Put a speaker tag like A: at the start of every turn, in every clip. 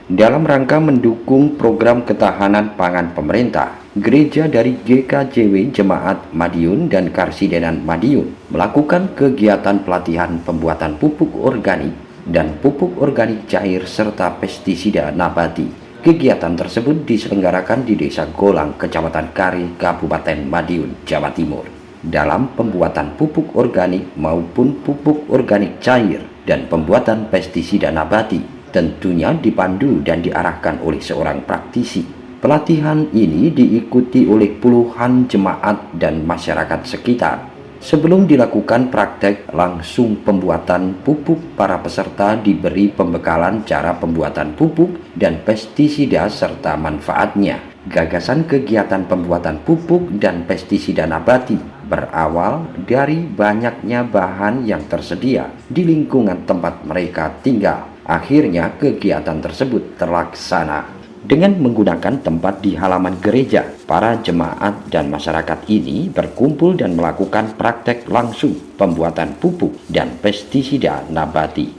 A: Dalam rangka mendukung program ketahanan pangan pemerintah, gereja dari GKJW Jemaat Madiun dan Karsidenan Madiun melakukan kegiatan pelatihan pembuatan pupuk organik dan pupuk organik cair serta pestisida nabati. Kegiatan tersebut diselenggarakan di Desa Golang, Kecamatan Kari, Kabupaten Madiun, Jawa Timur. Dalam pembuatan pupuk organik maupun pupuk organik cair dan pembuatan pestisida nabati, tentunya dipandu dan diarahkan oleh seorang praktisi. Pelatihan ini diikuti oleh puluhan jemaat dan masyarakat sekitar. Sebelum dilakukan praktek langsung pembuatan pupuk, para peserta diberi pembekalan cara pembuatan pupuk dan pestisida serta manfaatnya. Gagasan kegiatan pembuatan pupuk dan pestisida nabati berawal dari banyaknya bahan yang tersedia di lingkungan tempat mereka tinggal. Akhirnya kegiatan tersebut terlaksana. Dengan menggunakan tempat di halaman gereja, para jemaat dan masyarakat ini berkumpul dan melakukan praktek langsung pembuatan pupuk dan pestisida nabati.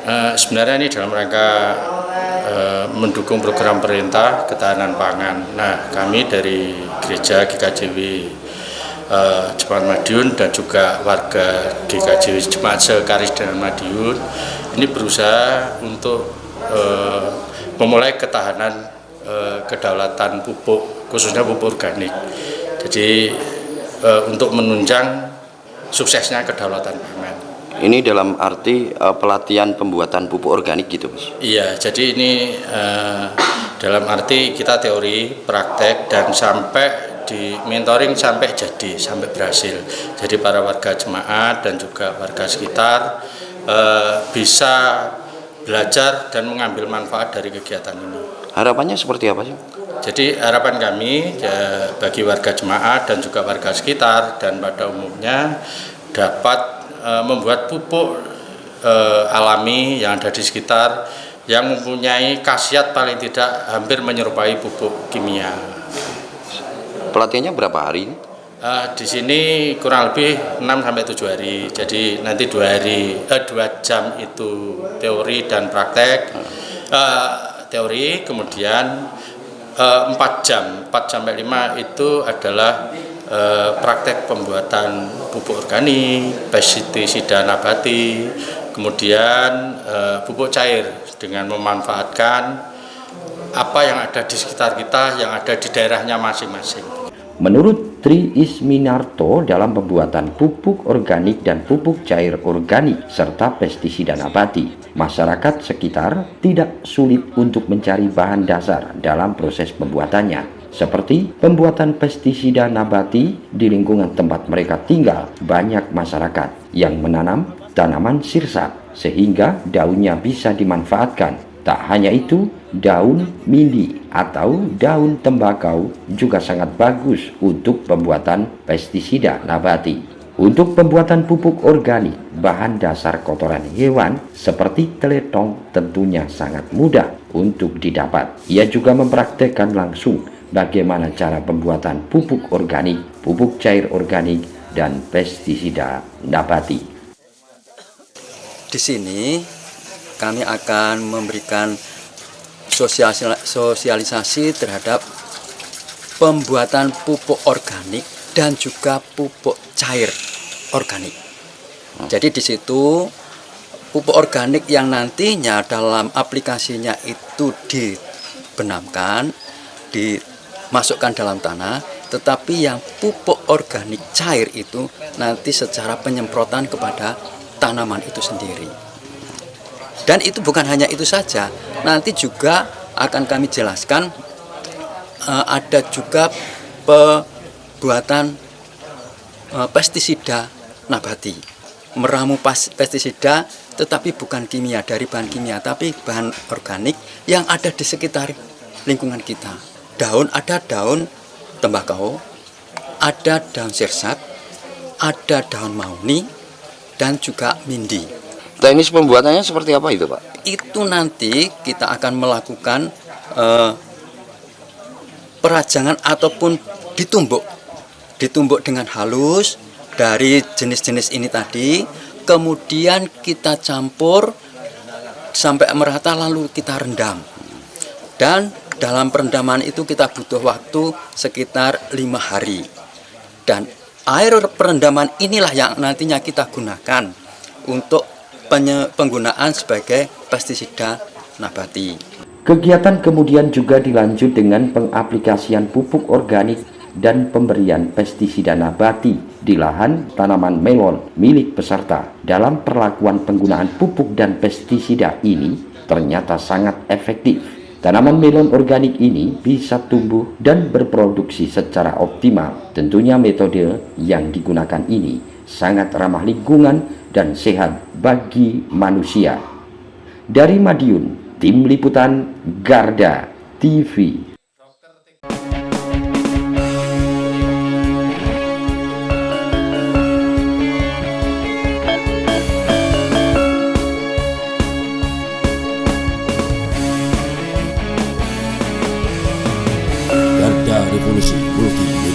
B: Sebenarnya ini dalam rangka mendukung program pemerintah ketahanan pangan. Nah, kami dari gereja GKJW Jemaat Madiun dan juga warga GKJW Jemaat Karsidenan Madiun ini berusaha untuk memulai ketahanan kedaulatan pupuk, khususnya pupuk organik. Jadi untuk menunjang suksesnya kedaulatan pangan.
A: Ini dalam arti pelatihan pembuatan pupuk organik gitu, Mas?
B: Iya, jadi ini dalam arti kita teori, praktek, dan sampai di mentoring sampai jadi, sampai berhasil. Jadi para warga jemaat dan juga warga sekitar bisa belajar dan mengambil manfaat dari kegiatan ini.
A: Harapannya seperti apa sih?
B: Jadi harapan kami bagi warga jemaat dan juga warga sekitar dan pada umumnya dapat membuat pupuk alami yang ada di sekitar yang mempunyai khasiat paling tidak hampir menyerupai pupuk kimia.
A: Pelatihannya berapa hari?
B: Di sini kurang lebih 6-7 hari. Jadi nanti 2 jam itu teori dan praktek. Teori, kemudian 4 jam, 4-5 itu adalah praktek pembuatan pupuk organik, pestisida nabati, kemudian pupuk cair dengan memanfaatkan apa yang ada di sekitar kita, yang ada di daerahnya masing-masing.
A: Menurut Tri Isminarto, dalam pembuatan pupuk organik dan pupuk cair organik serta pestisida nabati, masyarakat sekitar tidak sulit untuk mencari bahan dasar dalam proses pembuatannya. Seperti pembuatan pestisida nabati di lingkungan tempat mereka tinggal, banyak masyarakat yang menanam tanaman sirsak sehingga daunnya bisa dimanfaatkan. Tak hanya itu, daun mindi atau daun tembakau juga sangat bagus untuk pembuatan pestisida nabati. Untuk pembuatan pupuk organik, bahan dasar kotoran hewan seperti teletong tentunya sangat mudah untuk didapat. Ia juga mempraktekkan langsung bagaimana cara pembuatan pupuk organik, pupuk cair organik, dan pestisida nabati.
C: Di sini kami akan memberikan sosialisasi terhadap pembuatan pupuk organik dan juga pupuk cair organik. Jadi di situ pupuk organik yang nantinya dalam aplikasinya itu dibenamkan, dimasukkan dalam tanah, tetapi yang pupuk organik cair itu nanti secara penyemprotan kepada tanaman itu sendiri. Dan itu bukan hanya itu saja, nanti juga akan kami jelaskan ada juga pembuatan pestisida nabati. Meramu pestisida tetapi bukan kimia, dari bahan kimia, tapi bahan organik yang ada di sekitar lingkungan kita. Ada daun tembakau, ada daun sirsak, ada daun mahoni, dan juga mindi.
A: Teknis pembuatannya seperti apa itu, Pak?
C: Itu nanti kita akan melakukan perajangan ataupun ditumbuk dengan halus dari jenis-jenis ini tadi. kemudian kita campur sampai merata lalu kita rendam. Dan dalam perendaman itu kita butuh waktu sekitar 5 hari. Dan air perendaman inilah yang nantinya kita gunakan untuk penggunaan sebagai pestisida nabati.
A: Kegiatan kemudian juga dilanjut dengan pengaplikasian pupuk organik dan pemberian pestisida nabati di lahan tanaman melon milik peserta. Dalam perlakuan penggunaan pupuk dan pestisida ini ternyata sangat efektif. Tanaman melon organik ini bisa tumbuh dan berproduksi secara optimal. Tentunya metode yang digunakan ini sangat ramah lingkungan dan sehat bagi manusia. Dari Madiun, Tim Liputan Garda TV.
D: Garda Revolusi Multi